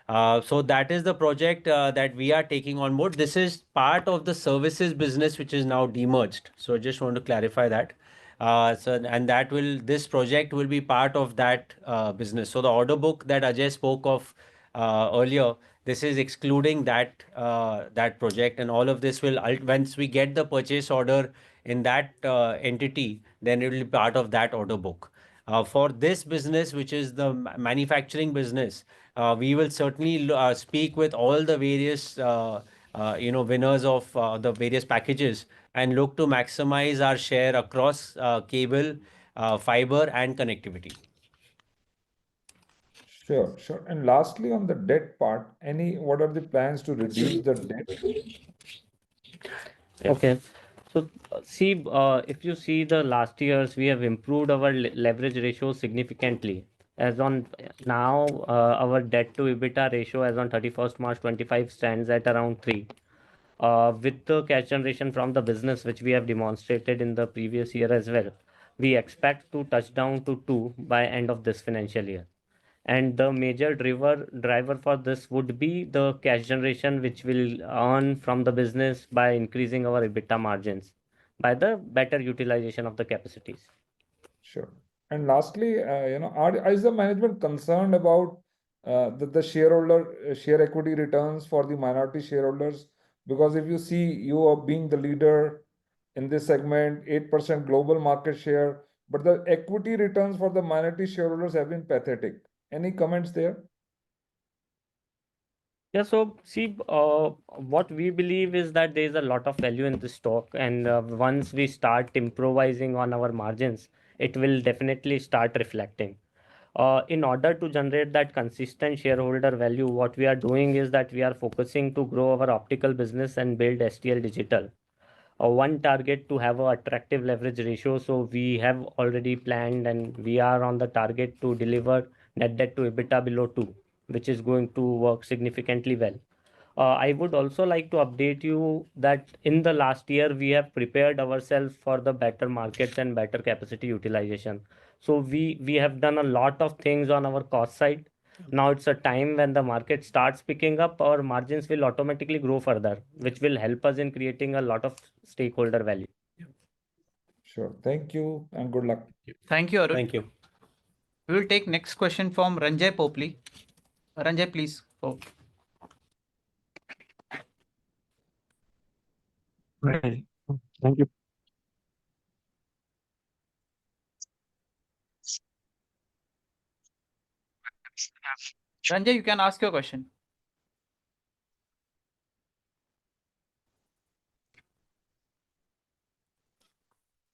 So that is the project that we are taking on board. This is part of the services business, which is now demerged. So just want to clarify that. This project will be part of that business. So the order book that Ajay spoke of earlier, this is excluding that project, and all of this will once we get the purchase order in that entity, then it will be part of that order book. For this business, which is the manufacturing business, we will certainly speak with all the various winners of the various packages and look to maximize our share across cable, fiber, and connectivity. Sure, sure. And lastly, on the debt part, what are the plans to reduce the debt? Okay. So, see, if you see the last years, we have improved our leverage ratio significantly. As on now, our debt to EBITDA ratio as on 31st March 25 stands at around 3. With the cash generation from the business, which we have demonstrated in the previous year as well, we expect to touch down to 2 by end of this financial year. And the major driver for this would be the cash generation, which will earn from the business by increasing our EBITDA margins by the better utilization of the capacities. Sure. And lastly, is the management concerned about the share equity returns for the minority shareholders? Because if you see, you are being the leader in this segment, 8% global market share, but the equity returns for the minority shareholders have been pathetic. Any comments there? Yeah, so see, what we believe is that there is a lot of value in this stock, and once we start improvising on our margins, it will definitely start reflecting. In order to generate that consistent shareholder value, what we are doing is that we are focusing to grow our optical business and build STL Digital. One target to have an attractive leverage ratio. So we have already planned and we are on the target to deliver net debt to EBITDA below 2, which is going to work significantly well. I would also like to update you that in the last year, we have prepared ourselves for the better markets and better capacity utilization. So we have done a lot of things on our cost side. Now it's a time when the market starts picking up, our margins will automatically grow further, which will help us in creating a lot of stakeholder value. Sure. Thank you and good luck. Thank you, Arun. Thank you. We will take next question from Ranjay Popli. Ranjay, please. Right. Thank you. Ranjay, you can ask your question.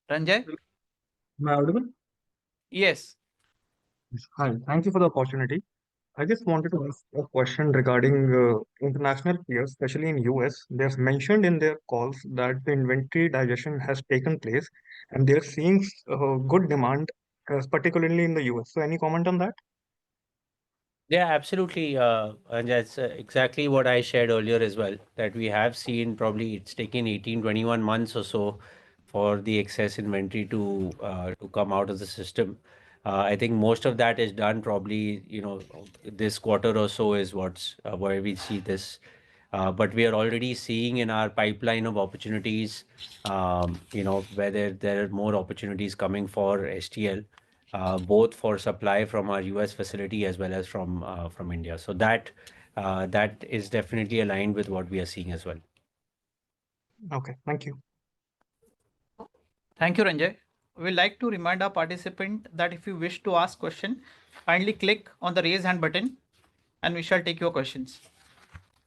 Ranjay? Am I audible? Yes. Hi, thank you for the opportunity. I just wanted to ask a question regarding international peers, especially in US. They've mentioned in their calls that the inventory digestion has taken place and they're seeing good demand particularly in the US. So any comment on that? Yeah, absolutely. And that's exactly what I shared earlier as well, that we have seen probably it's taken 18, 21 months or so for the excess inventory to come out of the system. I think most of that is done probably, this quarter or so is what's where we see this. But we are already seeing in our pipeline of opportunities, whether there are more opportunities coming for STL, both for supply from our US facility as well as from India. So that is definitely aligned with what we are seeing as well. Okay, thank you. Thank you, Ranjay. We'd like to remind our participant that if you wish to ask question, kindly click on the raise hand button and we shall take your questions.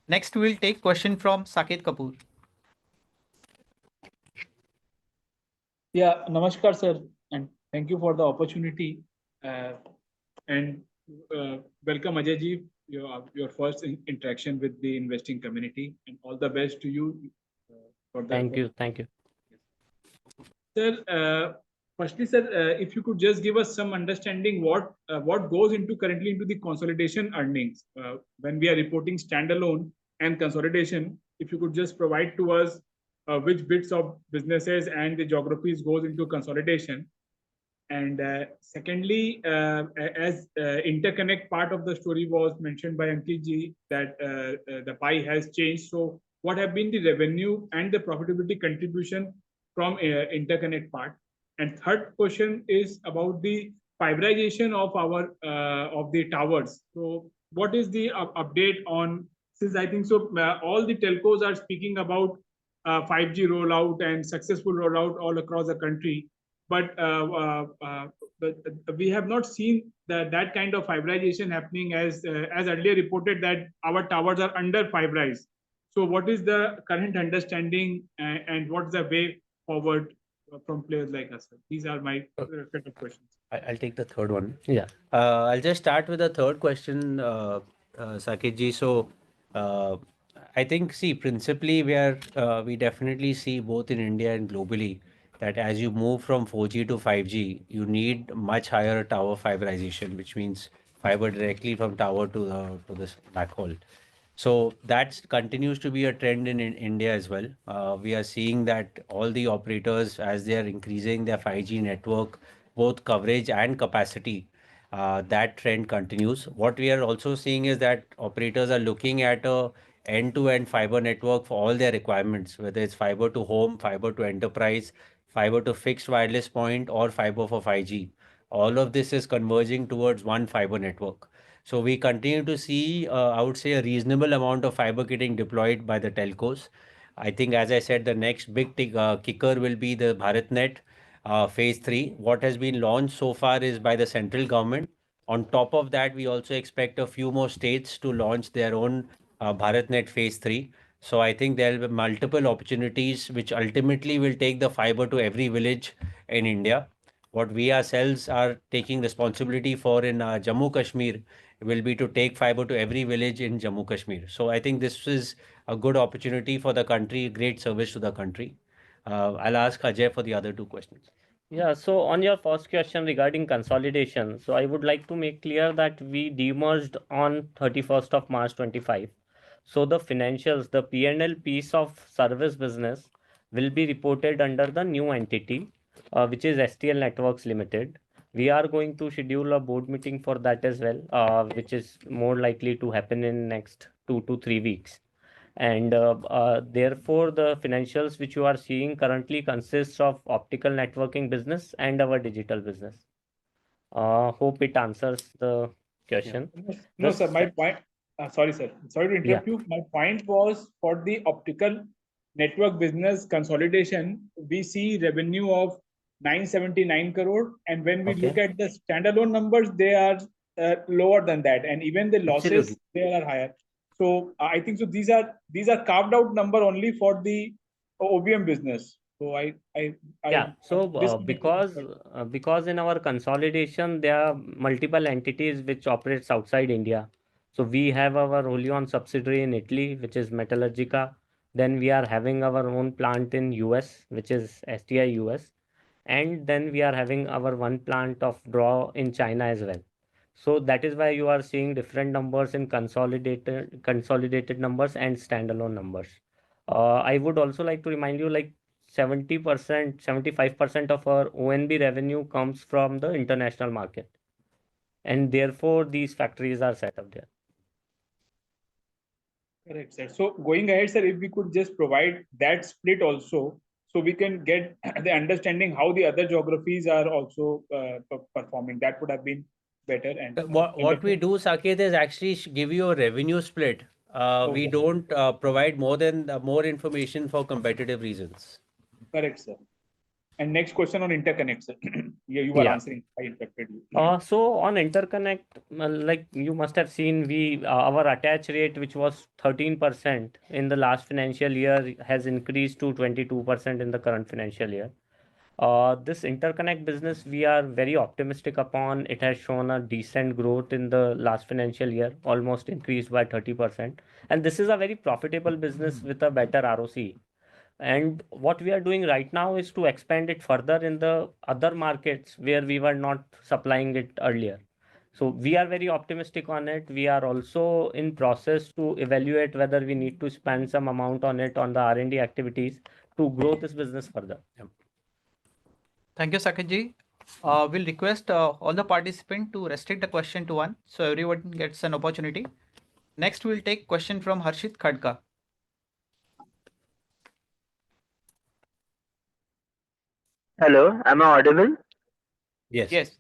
Next, we will take question from Saket Kapoor. Yeah, namaskar, sir, and thank you for the opportunity. And welcome, Ajay ji, your first interaction with the investing community, and all the best to you. For the Thank you. Thank you. Sir, firstly, sir, if you could just give us some understanding what goes into currently into the consolidation earnings when we are reporting standalone and consolidation. If you could just provide to us which bits of businesses and the geographies goes into consolidation. And secondly, as interconnect part of the story was mentioned by Ankit ji that the pie has changed. So what have been the revenue and the profitability contribution from interconnect part? And third question is about the fiberization of our of the towers. So what is the update on, since I think so all the telcos are speaking about 5G rollout and successful rollout all across the country, but we have not seen that kind of fiberization happening as earlier reported that our towers are under fiberized. So what is the current understanding and what's the way forward from players like us? These are my set of questions. I'll take the third one. Yeah. I'll just start with the third question, Saket ji. So, I think, see, principally, we definitely see both in India and globally that as you move from 4G to 5G, you need much higher tower fiberization, which means fiber directly from tower to this backhaul. So that continues to be a trend in India as well. We are seeing that all the operators, as they are increasing their 5G network, both coverage and capacity, that trend continues. What we are also seeing is that operators are looking at a end-to-end fiber network for all their requirements, whether it's fiber to home, fiber to enterprise, fiber to fixed wireless point, or fiber for 5G. All of this is converging towards one fiber network. So we continue to see, I would say, a reasonable amount of fiber getting deployed by the telcos. I think, as I said, the next big kicker will be the BharatNet phase 3. What has been launched so far is by the central government. On top of that, we also expect a few more states to launch their own BharatNet phase 3. So I think there will be multiple opportunities which ultimately will take the fiber to every village in India. What we ourselves are taking responsibility for in Jammu Kashmir will be to take fiber to every village in Jammu Kashmir. So I think this is a good opportunity for the country, great service to the country. I'll ask Ajay for the other two questions. Yeah, so on your first question regarding consolidation, so I would like to make clear that we demerged on 31st of March 25. So the financials, the P&L piece of service business will be reported under the new entity, which is STL Networks Limited. We are going to schedule a board meeting for that as well, which is more likely to happen in next 2 to 3 weeks. And therefore the financials which you are seeing currently consists of optical networking business and our digital business. Hope it answers the question. No, sir, my point, sorry, sir, sorry to interrupt you. My point was for the optical network business consolidation, we see revenue of 979 crore, and when we look at the standalone numbers, they are lower than that, and even the losses they are higher. So I think so. These are carved out number only for the OBM business. So because in our consolidation there are multiple entities which operates outside India. So we have our wholly owned subsidiary in Italy, which is Metallurgica. Then we are having our own plant in US, which is STI US. and then we are having our one plant of draw in China as well. So that is why you are seeing different numbers in consolidated numbers and standalone numbers. I would also like to remind you, like 70%, 75% of our ONB revenue comes from the international market, and therefore these factories are set up there. Correct, sir. So going ahead, sir, if we could just provide that split also, so we can get the understanding how the other geographies are also performing. That would have been better. And What we do, Saket, is actually give you a revenue split. We Okay. don't provide more information for competitive reasons. Correct, sir. And next question on interconnect, sir. Yeah, you were Yeah. answering. I interrupted you. So on interconnect, like you must have seen, we our attach rate, which was 13% in the last financial year, has increased to 22% in the current financial year. This interconnect business, we are very optimistic upon. It has shown a decent growth in the last financial year, almost increased by 30%. And this is a very profitable business with a better ROC. And what we are doing right now is to expand it further in the other markets where we were not supplying it earlier. So we are very optimistic on it. We are also in process to evaluate whether we need to spend some amount on it on the R&D activities to grow this business further. Thank you, Saketji. We'll request all the participants to restrict the question to one, so everyone gets an opportunity. Next, we'll take question from Harshit Khadka. Hello, am I audible? Yes. Yes.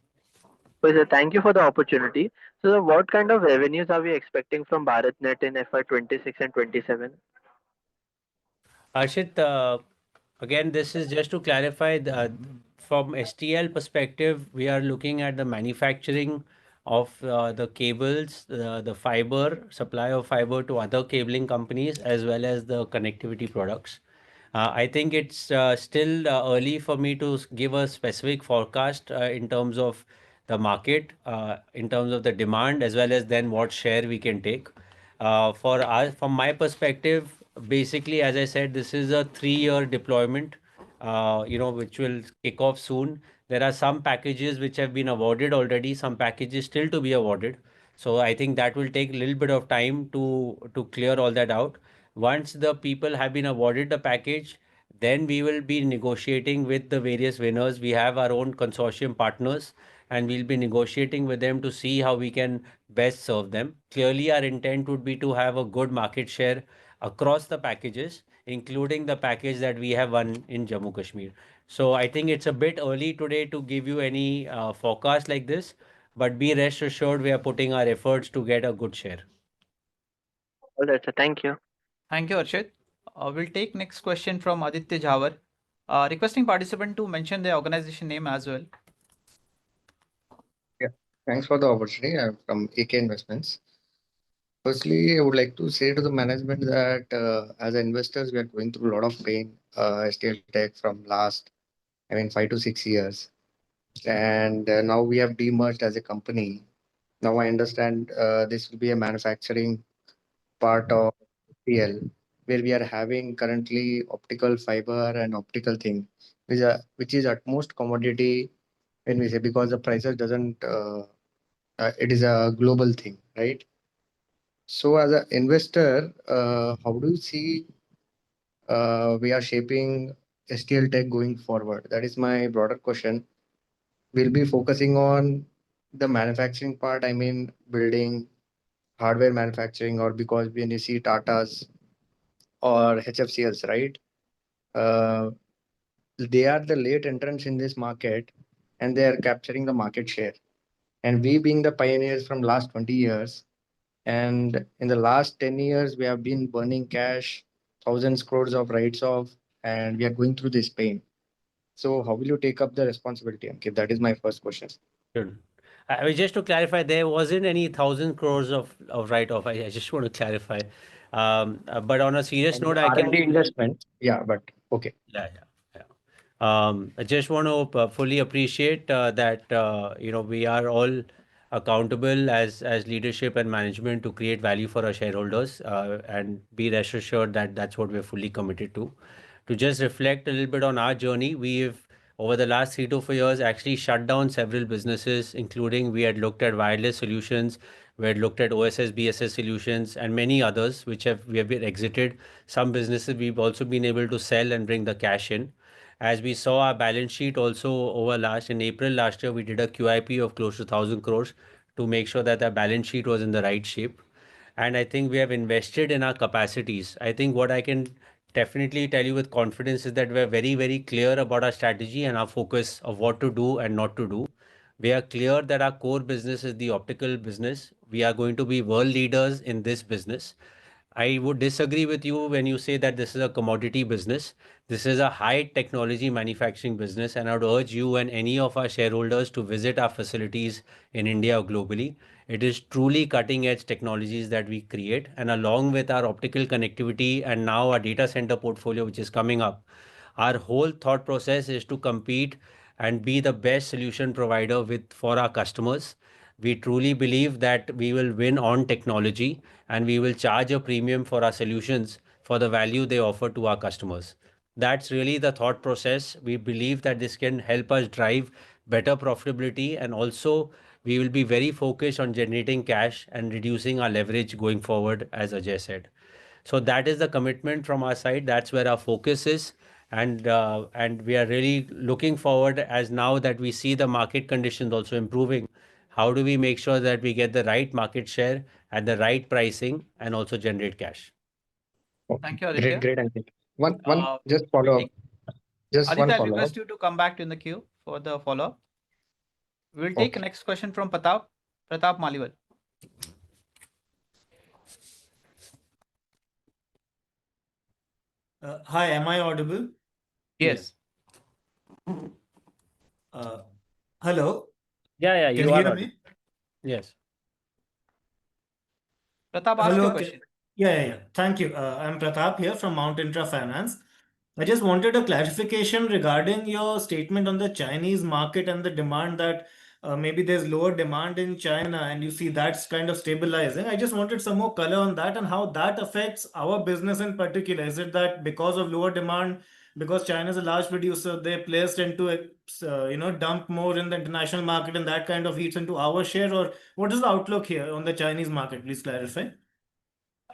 So, sir, thank you for the opportunity. So, sir, what kind of revenues are we expecting from BharatNet in FY26 and 27? Arshit, again, this is just to clarify, from STL perspective, we are looking at the manufacturing of the cables, the fiber, supply of fiber to other cabling companies, as well as the connectivity products. I think it's still early for me to give a specific forecast in terms of the market, in terms of the demand, as well as then what share we can take. From my perspective, basically, as I said, this is a 3-year deployment, which will kick off soon. There are some packages which have been awarded already, some packages still to be awarded. So I think that will take a little bit of time to clear all that out. Once the people have been awarded the package, then we will be negotiating with the various winners. We have our own consortium partners, and we'll be negotiating with them to see how we can best serve them. Clearly, our intent would be to have a good market share across the packages, including the package that we have won in Jammu Kashmir. So I think it's a bit early today to give you any forecast like this, but be rest assured we are putting our efforts to get a good share. All right, sir, thank you. Thank you, Harshit. We'll take next question from Aditya Jhawar. Requesting participant to mention their organization name as well. Yeah, thanks for the opportunity. I'm from AK Investments. Firstly, I would like to say to the management that as investors, we are going through a lot of pain, STL Tech from last, 5 to 6 years. And now we have demerged as a company. Now I understand this will be a manufacturing part of STL, where we are having currently optical fiber and optical thing, which is utmost commodity when we say, because the prices doesn't, it is a global thing, right? So as an investor, how do you see we are shaping STL Tech going forward? That is my broader question. We'll be focusing on the manufacturing part, building hardware manufacturing, or because when you see Tata's or HFCLs, right? They are the late entrants in this market, and they are capturing the market share. And we being the pioneers from last 20 years, and in the last 10 years, we have been burning cash, thousands crores of writes off, and we are going through this pain. So how will you take up the responsibility, Ankit? That is my first question. Good. Just to clarify, there wasn't any 1,000 crores of write-off. I just want to clarify. But on a serious note, I can. R&D investment. Yeah, but okay. Yeah. I just want to fully appreciate that we are all accountable as leadership and management to create value for our shareholders, and be rest assured that that's what we're fully committed to. To just reflect a little bit on our journey, we've over the last 3 to 4 years actually shut down several businesses, including we had looked at wireless solutions, we had looked at OSS, BSS solutions, and many others, which we have been exited. Some businesses we've also been able to sell and bring the cash in. As we saw our balance sheet also in April last year, we did a QIP of close to 1,000 crores to make sure that our balance sheet was in the right shape. And I think we have invested in our capacities. I think what I can definitely tell you with confidence is that we're very, very clear about our strategy and our focus of what to do and not to do. We are clear that our core business is the optical business. We are going to be world leaders in this business. I would disagree with you when you say that this is a commodity business. This is a high technology manufacturing business, and I would urge you and any of our shareholders to visit our facilities in India or globally. It is truly cutting edge technologies that we create, and along with our optical connectivity and now our data center portfolio, which is coming up, our whole thought process is to compete and be the best solution provider for our customers. We truly believe that we will win on technology and we will charge a premium for our solutions for the value they offer to our customers. That's really the thought process. We believe that this can help us drive better profitability, and also we will be very focused on generating cash and reducing our leverage going forward, as Ajay said. So that is the commitment from our side. That's where our focus is. And we are really looking forward, as now that we see the market conditions also improving. How do we make sure that we get the right market share at the right pricing and also generate cash? Thank you, Great, Aditya. great, Ankit. One just we'll follow up. take- Just one Aditya, I'll follow up. request you to come back in the queue for the follow-up. We'll take Okay. next question from Pratap Maliwal. Hi, am I audible? Yes. Hello, Yeah, can you you are hear audible. me? Yes. Pratap, ask Hello, your question. yeah. Thank you. I'm Pratap here from Mount Intra Finance. I just wanted a clarification regarding your statement on the Chinese market and the demand that maybe there's lower demand in China and you see that's kind of stabilizing. I just wanted some more color on that and how that affects our business in particular. Is it that because of lower demand, because China is a large producer, they placed into dump more in the international market and that kind of eats into our share, or what is the outlook here on the Chinese market? Please clarify.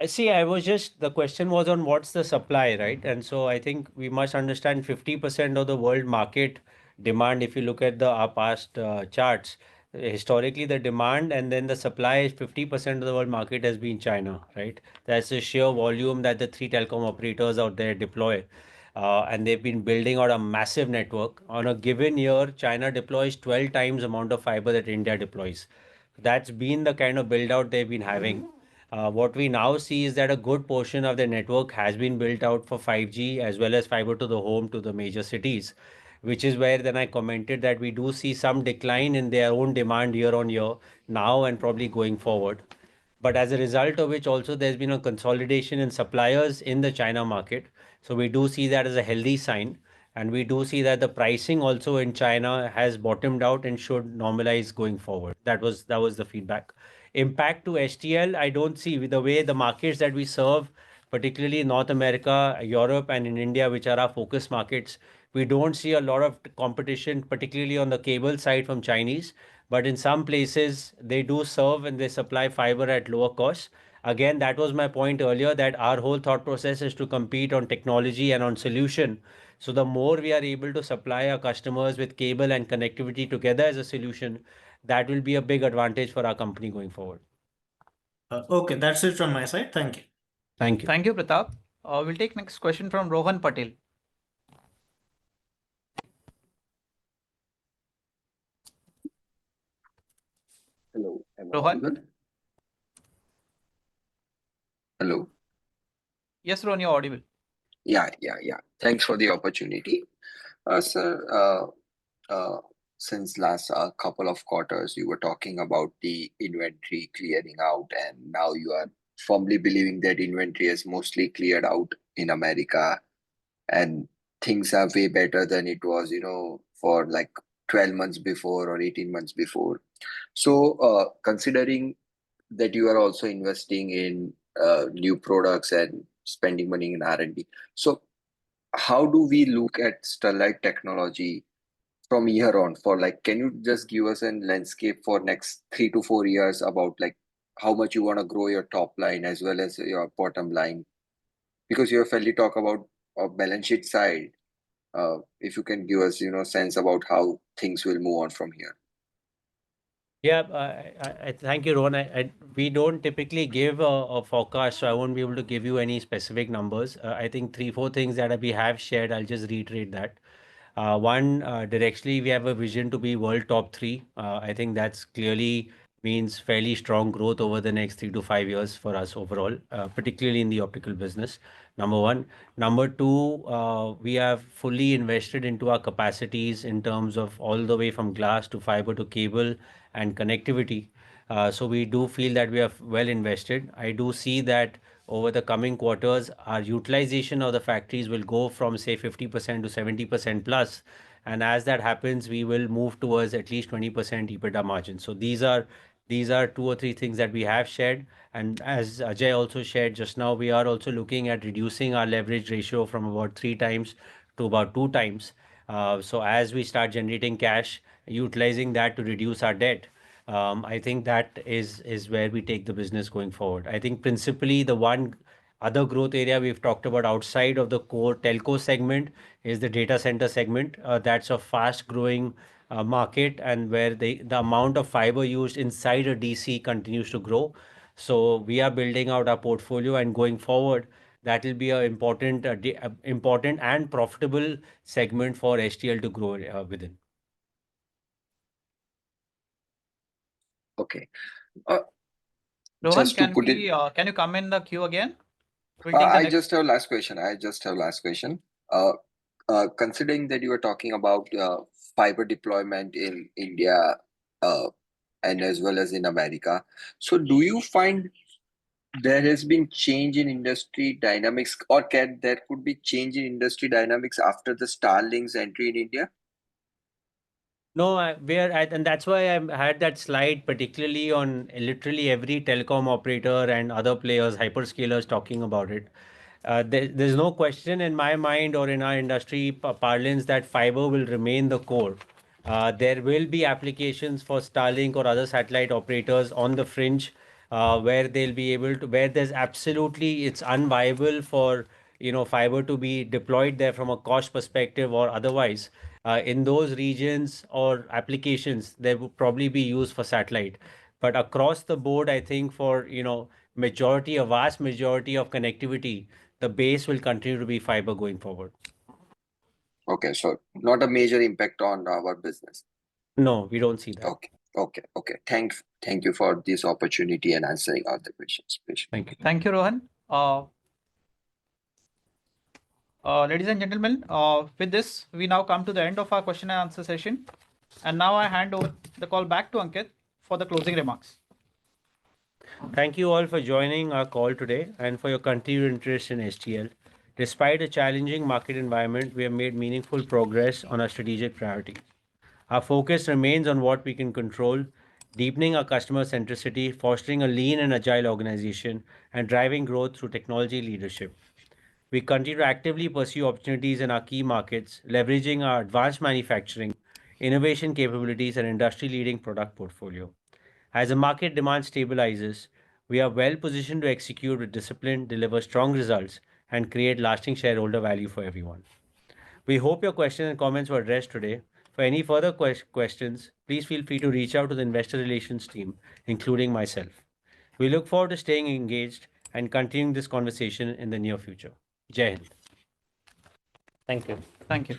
I see. The question was on what's the supply, right? And so I think we must understand 50% of the world market demand. If you look at our past charts, historically the demand and then the supply is 50% of the world market has been China, right? That's the sheer volume that the three telecom operators out there deploy. And they've been building out a massive network. On a given year, China deploys 12 times amount of fiber that India deploys. That's been the kind of build out they've been having. What we now see is that a good portion of the network has been built out for 5G as well as fiber to the home to the major cities, which is where then I commented that we do see some decline in their own demand year on year now and probably going forward. But as a result of which also there's been a consolidation in suppliers in the China market. So we do see that as a healthy sign. And we do see that the pricing also in China has bottomed out and should normalize going forward. That was the feedback. Impact to STL, I don't see with the way the markets that we serve, particularly North America, Europe, and in India, which are our focus markets. We don't see a lot of competition, particularly on the cable side from Chinese. But in some places, they do serve and they supply fiber at lower cost. Again, that was my point earlier, that our whole thought process is to compete on technology and on solution. So the more we are able to supply our customers with cable and connectivity together as a solution, that will be a big advantage for our company going forward. Okay, that's it from my side. Thank you. Thank you. Thank you, Pratap. We'll take next question from Rohan Patel. Hello, am I Rohan? audible? Hello. Yes, Rohan, you're audible. Yeah. Thanks for the opportunity. Sir, since last couple of quarters, you were talking about the inventory clearing out, and now you are firmly believing that inventory is mostly cleared out in America, and things are way better than it was, for like 12 months before or 18 months before. So, considering that you are also investing in new products and spending money in R&D. So how do we look at Sterlite technology from here on for like, can you just give us a landscape for next 3 to 4 years about like how much you want to grow your top line as well as your bottom line? Because you have fairly talk about a balance sheet side. If you can give us, sense about how things will move on from here. Yeah, I thank you, Rohan. We don't typically give a forecast, so I won't be able to give you any specific numbers. I think three, four things that we have shared, I'll just reiterate that. One, directionally, we have a vision to be world top three. I think that's clearly means fairly strong growth over the next 3 to 5 years for us overall, particularly in the optical business. Number one. Number two, we have fully invested into our capacities in terms of all the way from glass to fiber to cable and connectivity. So we do feel that we are well invested. I do see that over the coming quarters, our utilization of the factories will go from say 50% to 70% plus. And as that happens, we will move towards at least 20% EBITDA margin. So these are two or three things that we have shared. And as Ajay also shared just now, we are also looking at reducing our leverage ratio from about 3 times to about 2 times. So as we start generating cash, utilizing that to reduce our debt, I think that is where we take the business going forward. I think principally the one other growth area we've talked about outside of the core telco segment is the data center segment. That's a fast growing market, and where the amount of fiber used inside a DC continues to grow. So we are building out our portfolio, and going forward, that will be an important and profitable segment for STL to grow within. Okay. Rohan, Just to can put we, it, can you come in the queue again? We'll take the I next. just have last question. Considering that you were talking about fiber deployment in India and as well as in America, so do you find there has been change in industry dynamics, or there could be change in industry dynamics after the Starlink's entry in India? No, and that's why I had that slide, particularly on literally every telecom operator and other players, hyperscalers talking about it. There's no question in my mind or in our industry parlance that fiber will remain the core. There will be applications for Starlink or other satellite operators on the fringe, where they'll be able to, where there's absolutely, it's unviable for fiber to be deployed there from a cost perspective or otherwise. In those regions or applications, they would probably be used for satellite. But across the board, I think for a vast majority of connectivity, the base will continue to be fiber going forward. Okay, so not a major impact on our business. No, we don't see that. Okay. Thank you for this opportunity and answering all the questions. Thank you. Thank you, Rohan. Ladies and gentlemen, with this, we now come to the end of our question and answer session. And now I hand over the call back to Ankit for the closing remarks. Thank you all for joining our call today and for your continued interest in STL. Despite a challenging market environment, we have made meaningful progress on our strategic priorities. Our focus remains on what we can control, deepening our customer centricity, fostering a lean and agile organization, and driving growth through technology leadership. We continue to actively pursue opportunities in our key markets, leveraging our advanced manufacturing, innovation capabilities, and industry-leading product portfolio. As the market demand stabilizes, we are well positioned to execute with discipline, deliver strong results, and create lasting shareholder value for everyone. We hope your questions and comments were addressed today. For any further questions, please feel free to reach out to the investor relations team, including myself. We look forward to staying engaged and continuing this conversation in the near future. Jai Hind. Thank you. Thank you.